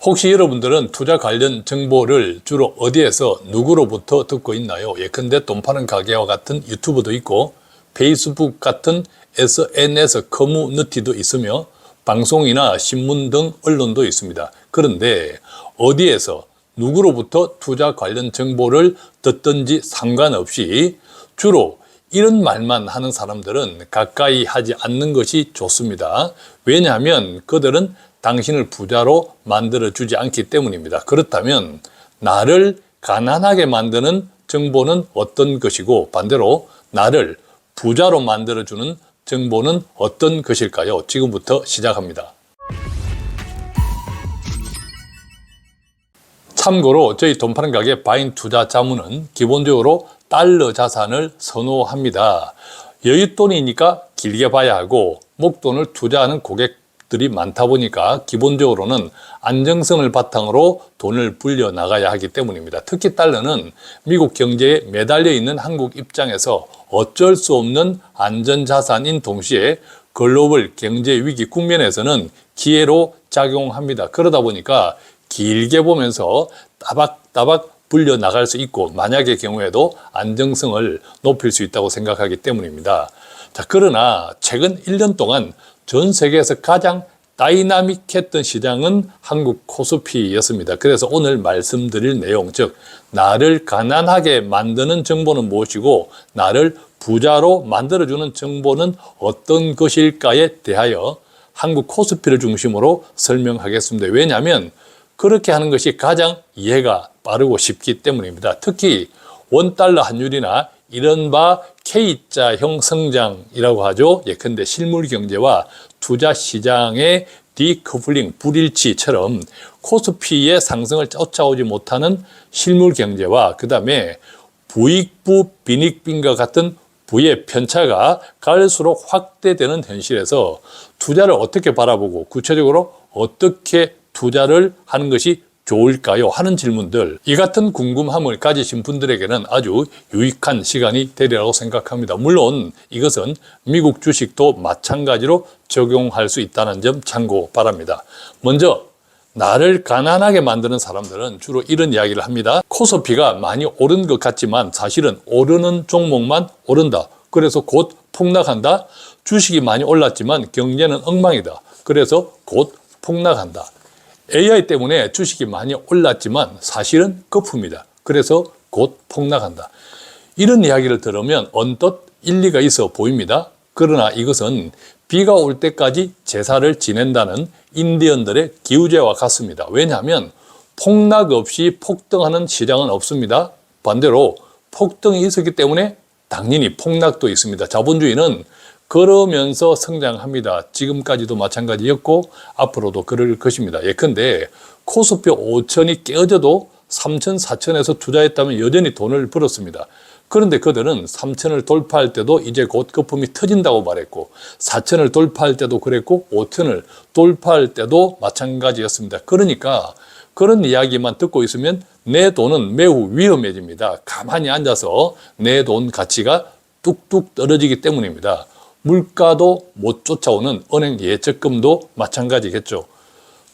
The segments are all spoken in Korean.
혹시 여러분들은 투자 관련 정보를 주로 어디에서 누구로부터 듣고 있나요? 예컨대 돈 파는 가게와 같은 유튜브도 있고 페이스북 같은 SNS 커뮤니티도 있으며 방송이나 신문 등 언론도 있습니다. 그런데 어디에서 누구로부터 투자 관련 정보를 듣든지 상관없이 주로 이런 말만 하는 사람들은 가까이 하지 않는 것이 좋습니다. 왜냐하면 그들은 당신을 부자로 만들어주지 않기 때문입니다. 그렇다면 나를 가난하게 만드는 정보는 어떤 것이고 반대로 나를 부자로 만들어주는 정보는 어떤 것일까요? 지금부터 시작합니다. 참고로 저희 돈 파는 가게 바인 투자 자문은 기본적으로 달러 자산을 선호합니다. 여윳돈이니까 길게 봐야 하고 목돈을 투자하는 고객들이 많다 보니까 기본적으로는 안정성을 바탕으로 돈을 불려 나가야 하기 때문입니다. 특히 달러는 미국 경제에 매달려 있는 한국 입장에서 어쩔 수 없는 안전자산인 동시에 글로벌 경제 위기 국면에서는 기회로 작용합니다. 그러다 보니까 길게 보면서 따박따박 불려 나갈 수 있고 만약의 경우에도 안정성을 높일 수 있다고 생각하기 때문입니다. 자, 그러나 최근 1년 동안 전 세계에서 가장 다이나믹했던 시장은 한국 코스피였습니다. 그래서 오늘 말씀드릴 내용, 즉 나를 가난하게 만드는 정보는 무엇이고 나를 부자로 만들어주는 정보는 어떤 것일까에 대하여 한국 코스피를 중심으로 설명하겠습니다. 왜냐하면 그렇게 하는 것이 가장 이해가 빠르고 쉽기 때문입니다. 특히 원달러 환율이나 이른바 K자형 성장이라고 하죠. 예컨대 실물 경제와 투자 시장의 디커플링, 불일치처럼 코스피의 상승을 쫓아오지 못하는 실물 경제와 그 다음에 부익부 빈익빈과 같은 부의 편차가 갈수록 확대되는 현실에서 투자를 어떻게 바라보고 구체적으로 어떻게 투자를 하는 것이 좋을까요? 하는 질문들, 이 같은 궁금함을 가지신 분들에게는 아주 유익한 시간이 되리라고 생각합니다. 물론 이것은 미국 주식도 마찬가지로 적용할 수 있다는 점 참고 바랍니다. 먼저 나를 가난하게 만드는 사람들은 주로 이런 이야기를 합니다. 코스피가 많이 오른 것 같지만 사실은 오르는 종목만 오른다. 그래서 곧 폭락한다. 주식이 많이 올랐지만 경제는 엉망이다. 그래서 곧 폭락한다. AI 때문에 주식이 많이 올랐지만 사실은 거품이다. 그래서 곧 폭락한다. 이런 이야기를 들으면 언뜻 일리가 있어 보입니다. 그러나 이것은 비가 올 때까지 제사를 지낸다는 인디언들의 기우제와 같습니다. 왜냐하면 폭락 없이 폭등하는 시장은 없습니다. 반대로 폭등이 있었기 때문에 당연히 폭락도 있습니다. 자본주의는 그러면서 성장합니다. 지금까지도 마찬가지였고 앞으로도 그럴 것입니다. 예컨대 코스피 5천이 깨어져도 3천, 4천에서 투자했다면 여전히 돈을 벌었습니다. 그런데 그들은 3천을 돌파할 때도 이제 곧 거품이 터진다고 말했고 4천을 돌파할 때도 그랬고 5천을 돌파할 때도 마찬가지였습니다. 그러니까 그런 이야기만 듣고 있으면 내 돈은 매우 위험해집니다. 가만히 앉아서 내 돈 가치가 뚝뚝 떨어지기 때문입니다. 물가도 못 쫓아오는 은행 예적금도 마찬가지겠죠.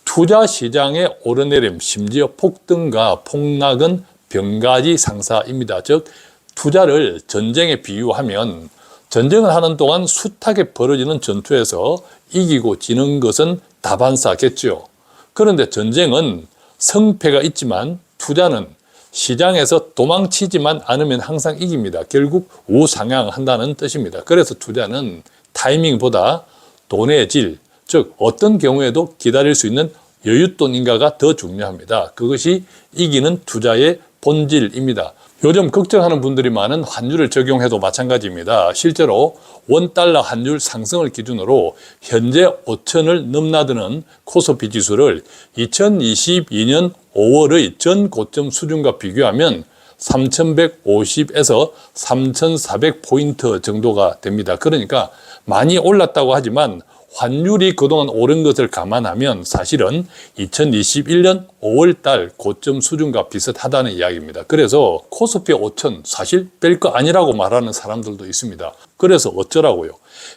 투자 시장의 오르내림, 심지어 폭등과 폭락은 병가지 상사입니다. 즉 투자를 전쟁에 비유하면 전쟁을 하는 동안 숱하게 벌어지는 전투에서 이기고 지는 것은 다반사겠죠. 그런데 전쟁은 성패가 있지만 투자는 시장에서 도망치지만 않으면 항상 이깁니다. 결국 우상향한다는 뜻입니다. 그래서 투자는 타이밍보다 돈의 질, 즉 어떤 경우에도 기다릴 수 있는 여윳돈 인가가 더 중요합니다. 그것이 이기는 투자의 본질입니다. 요즘 걱정하는 분들이 많은 환율을 적용해도 마찬가지입니다. 실제로 원달러 환율 상승을 기준으로 현재 5천을 넘나드는 코스피 지수를 2022년 5월의 전 고점 수준과 비교하면 3,150에서 3,400포인트 정도가 됩니다. 그러니까 많이 올랐다고 하지만 환율이 그동안 오른 것을 감안하면 사실은 2021년 5월달 고점 수준과 비슷하다는 이야기입니다. 그래서 코스피 5천 사실 별거 아니라고 말하는 사람들도 있습니다. 그래서 어쩌라고요?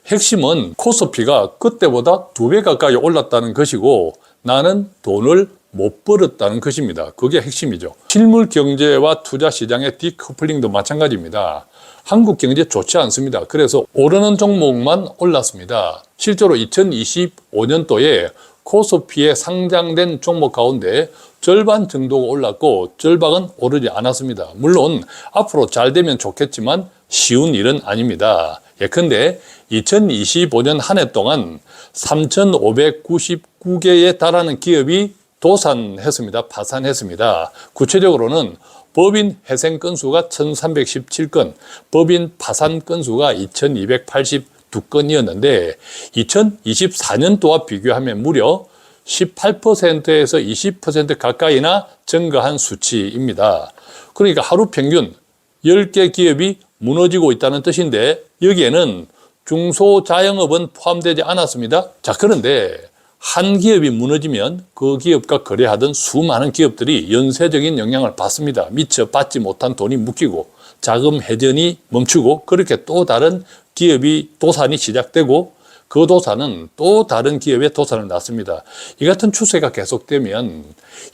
핵심은 코스피가 그때보다 2배 가까이 올랐다는 것이고 나는 돈을 못 벌었다는 것입니다. 그게 핵심이죠. 실물 경제와 투자 시장의 디커플링도 마찬가지입니다. 한국 경제 좋지 않습니다. 그래서 오르는 종목만 올랐습니다. 실제로 2025년도에 코스피에 상장된 종목 가운데 절반 정도가 올랐고 절반은 오르지 않았습니다. 물론 앞으로 잘 되면 좋겠지만 쉬운 일은 아닙니다. 예컨대 2025년 한 해 동안 3,599개에 달하는 기업이 도산했습니다. 파산했습니다. 구체적으로는 법인 회생 건수가 1,317건, 법인 파산 건수가 2,282건이었는데 2024년도와 비교하면 무려 18%에서 20% 가까이나 증가한 수치입니다. 그러니까 하루 평균 10개 기업이 무너지고 있다는 뜻인데 여기에는 중소자영업은 포함되지 않았습니다. 자, 그런데 한 기업이 무너지면 그 기업과 거래하던 수많은 기업들이 연쇄적인 영향을 받습니다. 미처 받지 못한 돈이 묶이고 자금 회전이 멈추고 그렇게 또 다른 기업이 도산이 시작되고 그 도산은 또 다른 기업의 도산을 낳습니다. 이 같은 추세가 계속되면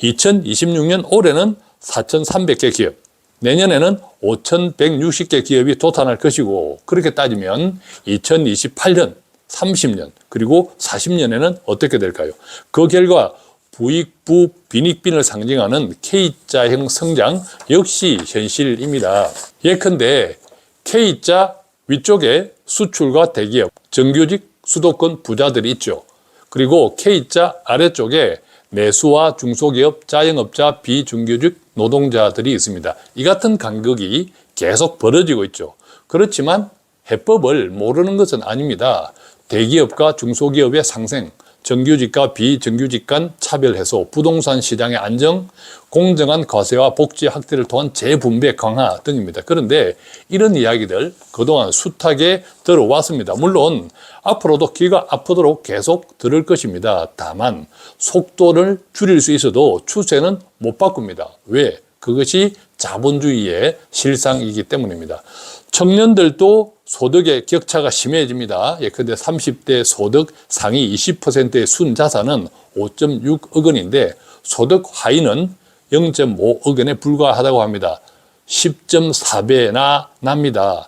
2026년 올해는 4,300개 기업, 내년에는 5,160개 기업이 도산할 것이고 그렇게 따지면 2028년, 30년, 그리고 40년에는 어떻게 될까요? 그 결과 부익부 빈익빈을 상징하는 K자형 성장 역시 현실입니다. 예컨대 K자 위쪽에 수출과 대기업, 정규직 수도권 부자들이 있죠. 그리고 K자 아래쪽에 내수와 중소기업, 자영업자, 비정규직 노동자들이 있습니다. 이 같은 간극이 계속 벌어지고 있죠. 그렇지만 해법을 모르는 것은 아닙니다. 대기업과 중소기업의 상생, 정규직과 비정규직 간 차별 해소, 부동산 시장의 안정, 공정한 과세와 복지 확대를 통한 재분배 강화 등입니다. 그런데 이런 이야기들 그동안 숱하게 들어왔습니다. 물론 앞으로도 귀가 아프도록 계속 들을 것입니다. 다만 속도를 줄일 수 있어도 추세는 못 바꿉니다. 왜? 그것이 자본주의의 실상이기 때문입니다. 청년들도 소득의 격차가 심해집니다. 예컨대 30대 소득 상위 20%의 순자산은 5.6억 원인데 소득 하위는 0.5억 원에 불과하다고 합니다. 10.4배나 납니다.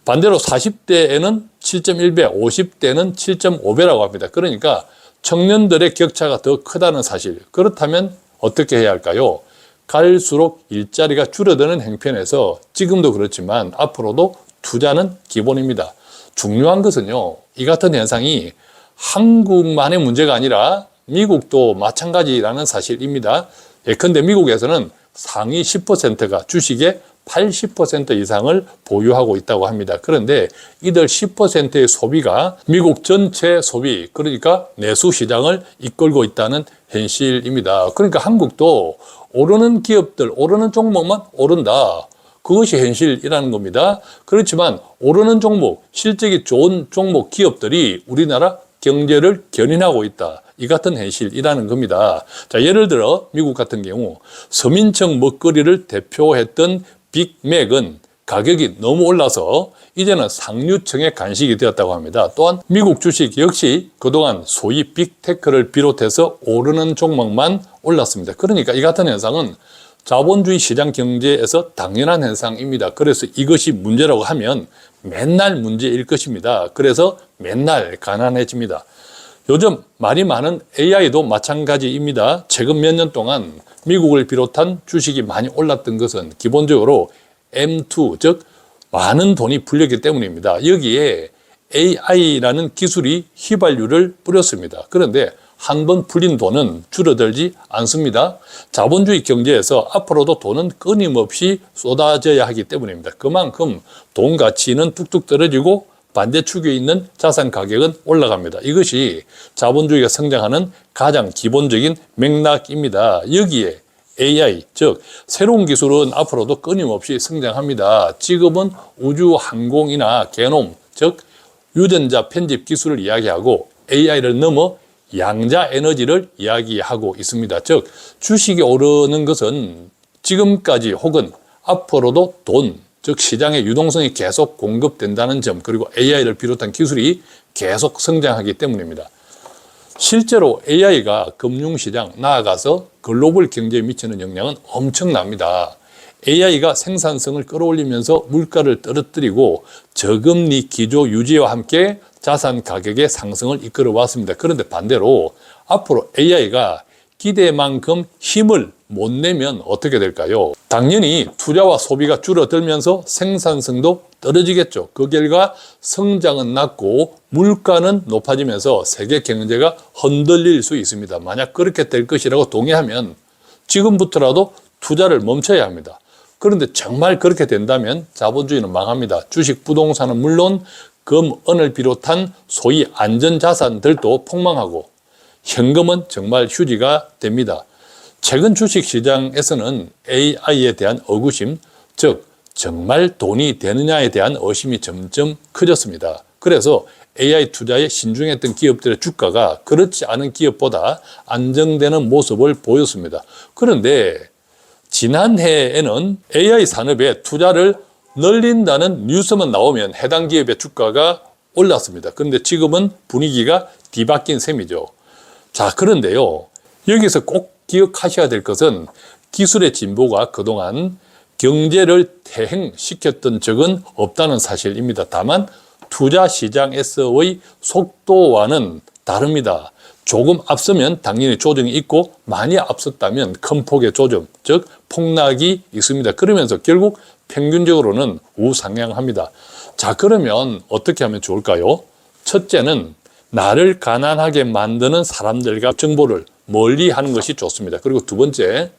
반대로 40대에는 7.1배, 50대는 7.5배라고 합니다. 그러니까 청년들의 격차가 더 크다는 사실. 그렇다면 어떻게 해야 할까요? 갈수록 일자리가 줄어드는 형편에서 지금도 그렇지만 앞으로도 투자는 기본입니다. 중요한 것은요, 이 같은 현상이 한국만의 문제가 아니라 미국도 마찬가지라는 사실입니다. 예컨대 미국에서는 상위 10%가 주식의 80% 이상을 보유하고 있다고 합니다. 그런데 이들 10%의 소비가 미국 전체 소비, 그러니까 내수 시장을 이끌고 있다는 현실입니다. 그러니까 한국도 오르는 기업들, 오르는 종목만 오른다. 그것이 현실이라는 겁니다. 그렇지만 오르는 종목, 실적이 좋은 종목 기업들이 우리나라 경제를 견인하고 있다. 이 같은 현실이라는 겁니다. 자, 예를 들어 미국 같은 경우 서민층 먹거리를 대표했던 빅맥은 가격이 너무 올라서 이제는 상류층의 간식이 되었다고 합니다. 또한 미국 주식 역시 그동안 소위 빅테크를 비롯해서 오르는 종목만 올랐습니다. 그러니까 이 같은 현상은 자본주의 시장 경제에서 당연한 현상입니다. 그래서 이것이 문제라고 하면 맨날 문제일 것입니다. 그래서 맨날 가난해집니다. 요즘 말이 많은 AI도 마찬가지입니다. 최근 몇 년 동안 미국을 비롯한 주식이 많이 올랐던 것은 기본적으로 M2, 즉 많은 돈이 풀렸기 때문입니다. 여기에 AI라는 기술이 휘발유를 뿌렸습니다. 그런데 한 번 풀린 돈은 줄어들지 않습니다. 자본주의 경제에서 앞으로도 돈은 끊임없이 쏟아져야 하기 때문입니다. 그만큼 돈 가치는 뚝뚝 떨어지고 반대축에 있는 자산 가격은 올라갑니다. 이것이 자본주의가 성장하는 가장 기본적인 맥락입니다. 여기에 AI, 즉 새로운 기술은 앞으로도 끊임없이 성장합니다. 지금은 우주항공이나 게놈, 즉 유전자 편집 기술을 이야기하고 AI를 넘어 양자 에너지를 이야기하고 있습니다. 즉 주식이 오르는 것은 지금까지 혹은 앞으로도 돈, 즉 시장의 유동성이 계속 공급된다는 점, 그리고 AI를 비롯한 기술이 계속 성장하기 때문입니다. 실제로 AI가 금융시장, 나아가서 글로벌 경제에 미치는 영향은 엄청납니다. AI가 생산성을 끌어올리면서 물가를 떨어뜨리고 저금리 기조 유지와 함께 자산 가격의 상승을 이끌어 왔습니다. 그런데 반대로 앞으로 AI가 기대만큼 힘을 못 내면 어떻게 될까요? 당연히 투자와 소비가 줄어들면서 생산성도 떨어지겠죠. 그 결과 성장은 낮고 물가는 높아지면서 세계 경제가 흔들릴 수 있습니다. 만약 그렇게 될 것이라고 동의하면 지금부터라도 투자를 멈춰야 합니다. 그런데 정말 그렇게 된다면 자본주의는 망합니다. 주식, 부동산은 물론 금, 은을 비롯한 소위 안전자산들도 폭망하고 현금은 정말 휴지가 됩니다. 최근 주식시장에서는 AI에 대한 의구심, 즉 정말 돈이 되느냐에 대한 의심이 점점 커졌습니다. 그래서 AI 투자에 신중했던 기업들의 주가가 그렇지 않은 기업보다 안정되는 모습을 보였습니다. 그런데 지난해에는 AI 산업에 투자를 늘린다는 뉴스만 나오면 해당 기업의 주가가 올랐습니다. 그런데 지금은 분위기가 뒤바뀐 셈이죠. 자, 그런데요, 여기서 꼭 기억하셔야 될 것은 기술의 진보가 그동안 경제를 퇴행시켰던 적은 없다는 사실입니다. 다만 투자 시장에서의 속도와는 다릅니다. 조금 앞서면 당연히 조정이 있고 많이 앞섰다면 큰 폭의 조정, 즉 폭락이 있습니다. 그러면서 결국 평균적으로는 우상향합니다. 자, 그러면 어떻게 하면 좋을까요? 첫째는 나를 가난하게 만드는 사람들과 정보를 멀리 하는 것이 좋습니다. 그리고 두 번째,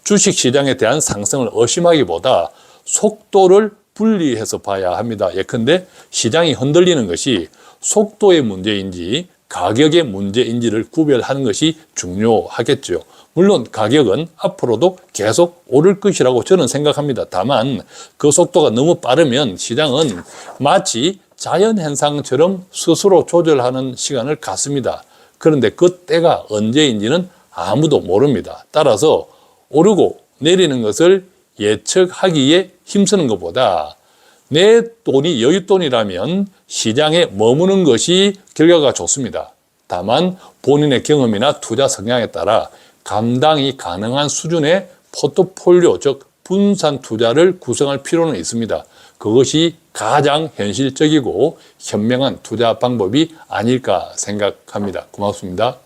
주식시장에 대한 상승을 의심하기보다 속도를 분리해서 봐야 합니다. 예컨대 시장이 흔들리는 것이 속도의 문제인지 가격의 문제인지를 구별하는 것이 중요하겠죠. 물론 가격은 앞으로도 계속 오를 것이라고 저는 생각합니다. 다만 그 속도가 너무 빠르면 시장은 마치 자연현상처럼 스스로 조절하는 시간을 갖습니다. 그런데 그 때가 언제인지는 아무도 모릅니다. 따라서 오르고 내리는 것을 예측하기에 힘쓰는 것보다 내 돈이 여윳돈이라면 시장에 머무는 것이 결과가 좋습니다. 다만 본인의 경험이나 투자 성향에 따라 감당이 가능한 수준의 포트폴리오, 즉 분산 투자를 구성할 필요는 있습니다. 그것이 가장 현실적이고 현명한 투자 방법이 아닐까 생각합니다. 고맙습니다.